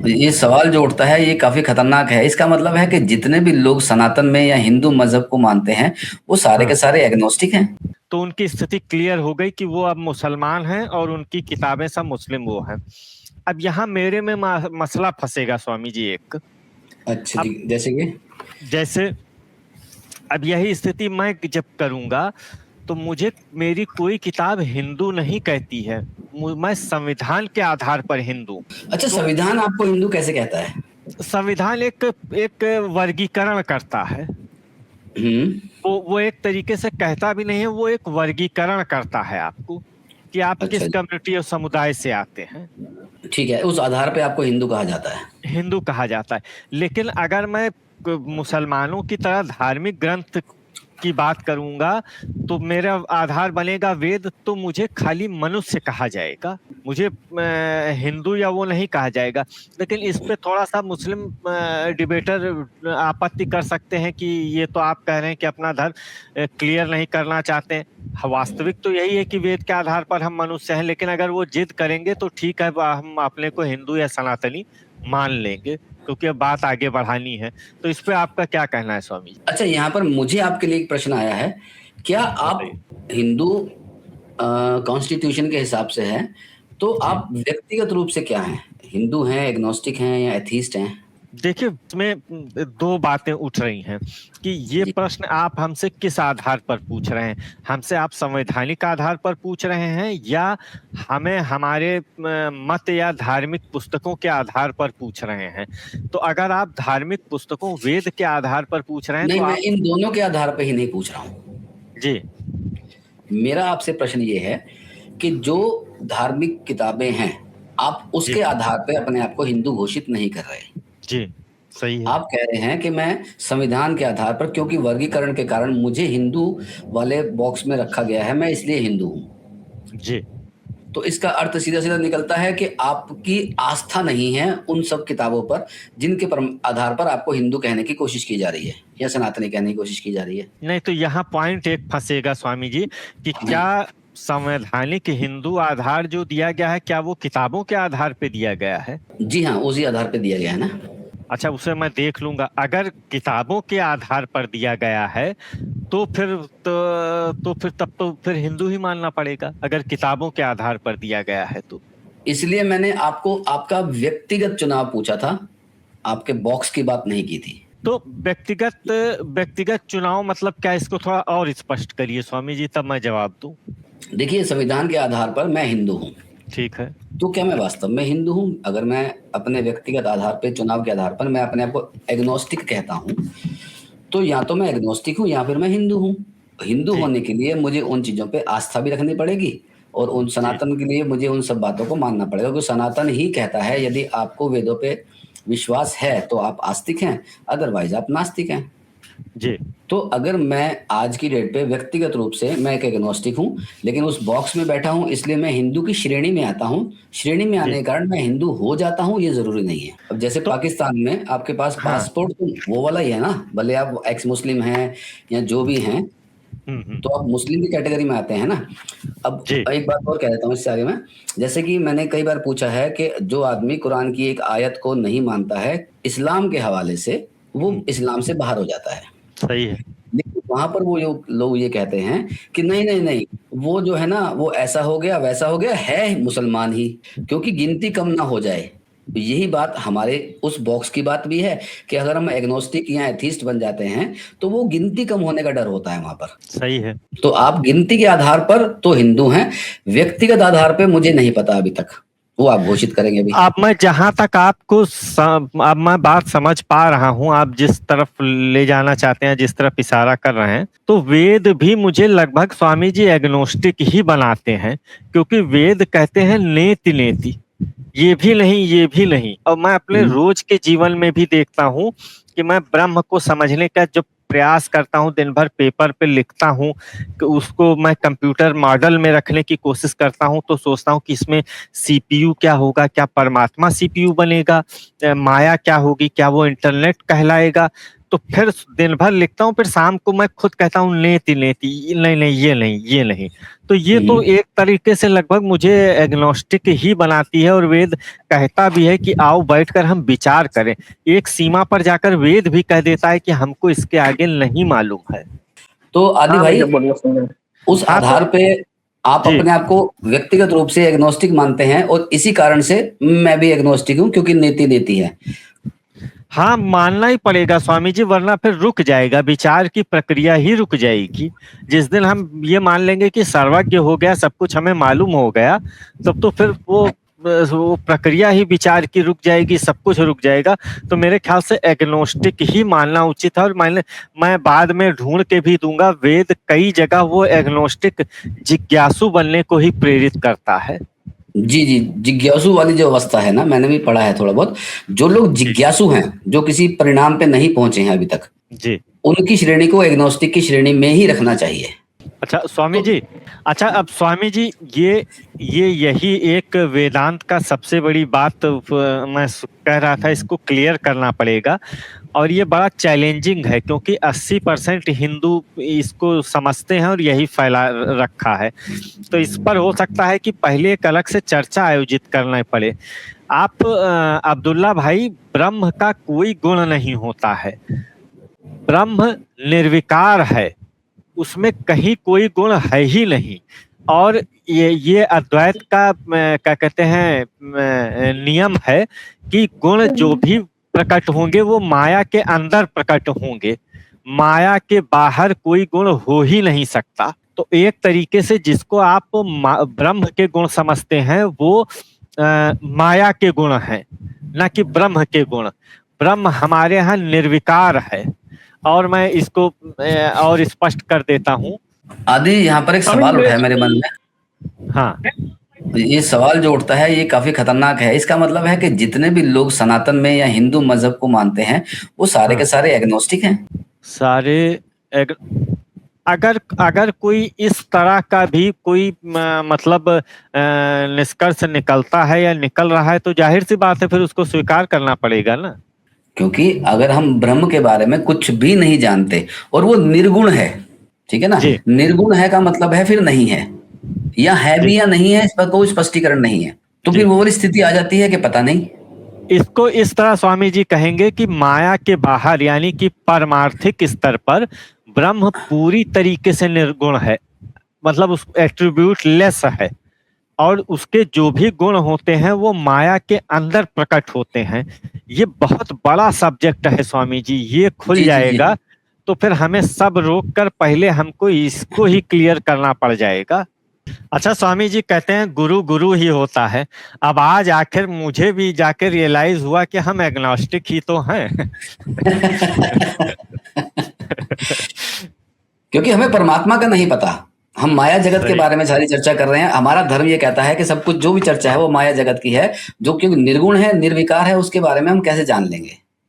ये सवाल जो उठता है ये काफी खतरनाक है। इसका मतलब है कि जितने भी लोग सनातन में या हिंदू मजहब को मानते हैं वो सारे के हाँ, सारे एग्नोस्टिक हैं। तो उनकी स्थिति क्लियर हो गई कि वो अब मुसलमान हैं और उनकी किताबें सब मुस्लिम वो हैं। अब यहाँ मेरे में मसला फंसेगा स्वामी जी एक। अच्छा अब जी, जैसे कि जैसे अब यही स्थिति मैं जब करूंगा तो मुझे मेरी कोई किताब हिंदू नहीं कहती है। मैं संविधान के आधार पर हिंदू। अच्छा, तो संविधान आपको हिंदू कैसे कहता है? संविधान एक एक वर्गीकरण करता है। हम्म। वो एक तरीके से कहता भी नहीं है, वो एक वर्गीकरण करता है आपको कि आप अच्छा किस जी, कम्युनिटी और समुदाय से आते हैं। ठीक है, उस आधार पे आपको हिंदू कहा जाता है। हिंदू कहा जाता है। लेकिन अगर मैं मुसलमानों की तरह धार्मिक ग्रंथ की बात करूंगा तो मेरा आधार बनेगा वेद, तो मुझे खाली मनुष्य कहा जाएगा। मुझे हिंदू या वो नहीं कहा जाएगा। लेकिन इस पे थोड़ा सा मुस्लिम डिबेटर आपत्ति कर सकते हैं कि ये तो आप कह रहे हैं कि अपना धर्म क्लियर नहीं करना चाहते हैं। वास्तविक तो यही है कि वेद के आधार पर हम मनुष्य हैं, लेकिन अगर वो जिद करेंगे तो ठीक है, हम अपने को हिंदू या सनातनी मान लेंगे, क्योंकि अब बात आगे बढ़ानी है। तो इस पे आपका क्या कहना है स्वामी जी? अच्छा, यहाँ पर मुझे आपके लिए एक प्रश्न आया है। क्या आप बताइए। हिंदू कॉन्स्टिट्यूशन के हिसाब से हैं, तो जी, आप व्यक्तिगत रूप से क्या हैं? हिंदू हैं, एग्नोस्टिक हैं या एथीस्ट हैं? देखिए इसमें दो बातें उठ रही हैं कि ये जी। प्रश्न आप हमसे किस आधार पर पूछ रहे हैं। हमसे आप संवैधानिक आधार पर पूछ रहे हैं या हमें हमारे मत या धार्मिक पुस्तकों के आधार पर पूछ रहे हैं। तो अगर आप धार्मिक पुस्तकों वेद के आधार पर पूछ रहे हैं तो नहीं, मैं आप। इन दोनों के आधार पे ही नहीं पूछ रहा हूँ। जी, मेरा आपसे प्रश्न ये है कि जो धार्मिक किताबें हैं, आप जी, उसके आधार पे अपने आप को हिंदू घोषित नहीं कर रहे। जी, सही है। आप कह रहे हैं कि मैं संविधान के आधार पर, क्योंकि वर्गीकरण के कारण मुझे हिंदू वाले बॉक्स में रखा गया है, मैं इसलिए हिंदू हूँ। जी, तो इसका अर्थ सीधा-सीधा निकलता है कि आपकी आस्था नहीं है उन सब किताबों पर, जिनके आधार पर आपको हिंदू कहने की कोशिश की जा रही है या सनातनी कहने की कोशिश की जा रही है। नहीं तो यहाँ पॉइंट एक फंसेगा स्वामी जी कि क्या हाँ। संवैधानिक हिंदू आधार जो दिया गया है, क्या वो किताबों के आधार पे दिया गया है? जी हाँ, उसी आधार पे दिया गया है ना। अच्छा, उसे मैं देख लूंगा। अगर किताबों के आधार पर दिया गया है तो फिर तो फिर तब तो फिर हिंदू ही मानना पड़ेगा, अगर किताबों के आधार पर दिया गया है तो। इसलिए मैंने आपको आपका व्यक्तिगत चुनाव पूछा था, आपके बॉक्स की बात नहीं की थी। तो व्यक्तिगत व्यक्तिगत चुनाव मतलब क्या, इसको थोड़ा और स्पष्ट करिए स्वामी जी, तब मैं जवाब दूं। देखिए, संविधान के आधार पर मैं हिंदू हूँ। ठीक है। तो क्या मैं वास्तव में हिंदू हूँ? अगर मैं अपने व्यक्तिगत आधार पे, चुनाव के आधार पर मैं अपने आप को एग्नोस्टिक कहता हूँ, तो या तो मैं एग्नोस्टिक हूँ या फिर मैं हिंदू हूँ। हिंदू जी, होने के लिए मुझे उन चीज़ों पे आस्था भी रखनी पड़ेगी और उन जी, सनातन के लिए मुझे उन सब बातों को मानना पड़ेगा, क्योंकि सनातन ही कहता है यदि आपको वेदों पे विश्वास है तो आप आस्तिक हैं, अदरवाइज़ आप नास्तिक हैं। जी, तो अगर मैं आज की डेट पे व्यक्तिगत रूप से मैं एक एग्नोस्टिक हूँ, लेकिन उस बॉक्स में बैठा हूँ इसलिए मैं हिंदू की श्रेणी में आता हूँ। श्रेणी में आने जी। के कारण मैं हिंदू हो जाता हूँ, ये ज़रूरी नहीं है। अब जैसे तो पाकिस्तान में आपके पास हाँ। पासपोर्ट तो वो वाला ही है ना, भले आप एक्स मुस्लिम हैं या जो भी हैं, तो आप मुस्लिम की कैटेगरी में आते हैं ना। अब जी, एक बात और कह देता हूँ इससे आगे मैं, जैसे कि मैंने कई बार पूछा है कि जो आदमी कुरान की एक आयत को नहीं मानता है, इस्लाम के हवाले से, वो इस्लाम से बाहर हो जाता है। सही है। लेकिन वहाँ पर वो जो लोग ये कहते हैं कि नहीं, नहीं, नहीं, वो जो है ना, वो ऐसा हो गया, वैसा हो गया, है मुसलमान ही, क्योंकि गिनती कम ना हो जाए। तो यही बात हमारे उस बॉक्स की बात भी है कि अगर हम एग्नोस्टिक या एथीस्ट बन जाते हैं, तो वो गिनती कम होने का डर होता है वहाँ पर। सही है। तो आप गिनती के आधार पर तो हिंदू हैं, व्यक्तिगत आधार पे मुझे नहीं पता अभी तक। वो आप घोषित करेंगे अभी। अब मैं जहां तक आपको अब मैं बात समझ पा रहा हूं, आप जिस तरफ ले जाना चाहते हैं, जिस तरफ इशारा कर रहे हैं, तो वेद भी मुझे लगभग स्वामी जी एग्नोस्टिक ही बनाते हैं, क्योंकि वेद कहते हैं नेति नेति, ये भी नहीं, ये भी नहीं। और मैं अपने हुँ। रोज के जीवन में भी देखता हूँ कि मैं ब्रह्म को समझने का जो प्रयास करता हूँ, दिन भर पेपर पे लिखता हूँ, कि उसको मैं कंप्यूटर मॉडल में रखने की कोशिश करता हूँ, तो सोचता हूँ कि इसमें सीपीयू क्या होगा, क्या परमात्मा सीपीयू बनेगा, माया क्या होगी, क्या वो इंटरनेट कहलाएगा। तो फिर दिन भर लिखता हूँ, फिर शाम को मैं खुद कहता हूँ नेति नेति, नहीं नहीं ये नहीं ये नहीं। तो ये तो एक तरीके से लगभग मुझे एग्नोस्टिक ही बनाती है, और वेद कहता भी है कि आओ बैठकर हम विचार करें। एक सीमा पर जाकर वेद भी कह देता है कि हमको इसके आगे नहीं मालूम है। तो आदि हाँ भाई, भैया बोलिए, सुन रहे हैं। उस हाँ, आधार पे आप जी। अपने आप को व्यक्तिगत रूप से एग्नोस्टिक मानते हैं, और इसी कारण से मैं भी एग्नोस्टिक हूँ, क्योंकि नेति नेति है। हाँ, मानना ही पड़ेगा स्वामी जी, वरना फिर रुक जाएगा, विचार की प्रक्रिया ही रुक जाएगी। जिस दिन हम ये मान लेंगे कि सर्वज्ञ हो गया, सब कुछ हमें मालूम हो गया, तब तो फिर वो प्रक्रिया ही विचार की रुक जाएगी, सब कुछ रुक जाएगा। तो मेरे ख्याल से एग्नोस्टिक ही मानना उचित है। और मैं बाद में ढूंढ के भी दूंगा, वेद कई जगह वो एग्नोस्टिक जिज्ञासु बनने को ही प्रेरित करता है। जी जी, जिज्ञासु वाली जो अवस्था है ना, मैंने भी पढ़ा है थोड़ा बहुत। जो लोग जिज्ञासु हैं, जो किसी परिणाम पे नहीं पहुंचे हैं अभी तक, जी, उनकी श्रेणी को एग्नोस्टिक की श्रेणी में ही रखना चाहिए। अच्छा स्वामी जी, अच्छा अब स्वामी जी, यही एक वेदांत का सबसे बड़ी बात मैं कह रहा था, इसको क्लियर करना पड़ेगा। और ये बड़ा चैलेंजिंग है, क्योंकि 80% हिंदू इसको समझते हैं और यही फैला रखा है। तो इस पर हो सकता है कि पहले एक अलग से चर्चा आयोजित करना पड़े। आप अब्दुल्ला भाई, ब्रह्म का कोई गुण नहीं होता है, ब्रह्म निर्विकार है, उसमें कहीं कोई गुण है ही नहीं। और ये अद्वैत का क्या कहते हैं नियम है कि गुण जो भी प्रकट होंगे वो माया के अंदर प्रकट होंगे, माया के बाहर कोई गुण हो ही नहीं सकता। तो एक तरीके से जिसको आप ब्रह्म के गुण समझते हैं, वो माया के गुण हैं, न कि ब्रह्म के गुण। ब्रह्म हमारे यहाँ निर्विकार है। और मैं इसको और स्पष्ट कर देता हूँ। आदि, यहाँ पर एक सवाल उठा है मेरे मन में। हाँ, ये सवाल जो उठता है ये काफी खतरनाक है। इसका मतलब है कि जितने भी लोग सनातन में या हिंदू मजहब को मानते हैं, वो सारे के सारे एग्नोस्टिक हैं। सारे अगर कोई इस तरह का भी कोई मतलब निष्कर्ष निकलता है या निकल रहा है, तो जाहिर सी बात है फिर उसको स्वीकार करना पड़ेगा ना। क्योंकि अगर हम ब्रह्म के बारे में कुछ भी नहीं जानते और वो निर्गुण है, ठीक है ना, निर्गुण है का मतलब है फिर नहीं है, या है भी या नहीं है, इस पर कोई स्पष्टीकरण नहीं है, तो फिर वो वाली स्थिति आ जाती है कि पता नहीं। इसको इस तरह स्वामी जी कहेंगे कि माया के बाहर, यानी कि पारमार्थिक स्तर पर ब्रह्म पूरी तरीके से निर्गुण है, मतलब उस एट्रीब्यूट लेस है, और उसके जो भी गुण होते हैं वो माया के अंदर प्रकट होते हैं। ये बहुत बड़ा सब्जेक्ट है स्वामी जी, ये खुल जाएगा तो फिर हमें सब रोक कर पहले हमको इसको ही क्लियर करना पड़ जाएगा। अच्छा स्वामी जी, कहते हैं गुरु गुरु ही होता है। अब आज आखिर मुझे भी जाकर रियलाइज हुआ कि हम एग्नोस्टिक ही तो हैं। क्योंकि हमें परमात्मा का नहीं पता, हम माया जगत के बारे में सारी चर्चा कर रहे हैं। हमारा धर्म ये कहता है कि सब कुछ जो भी चर्चा है वो माया जगत की है, जो क्योंकि निर्गुण है, निर्विकार है, उसके बारे में हम कैसे जान लेंगे।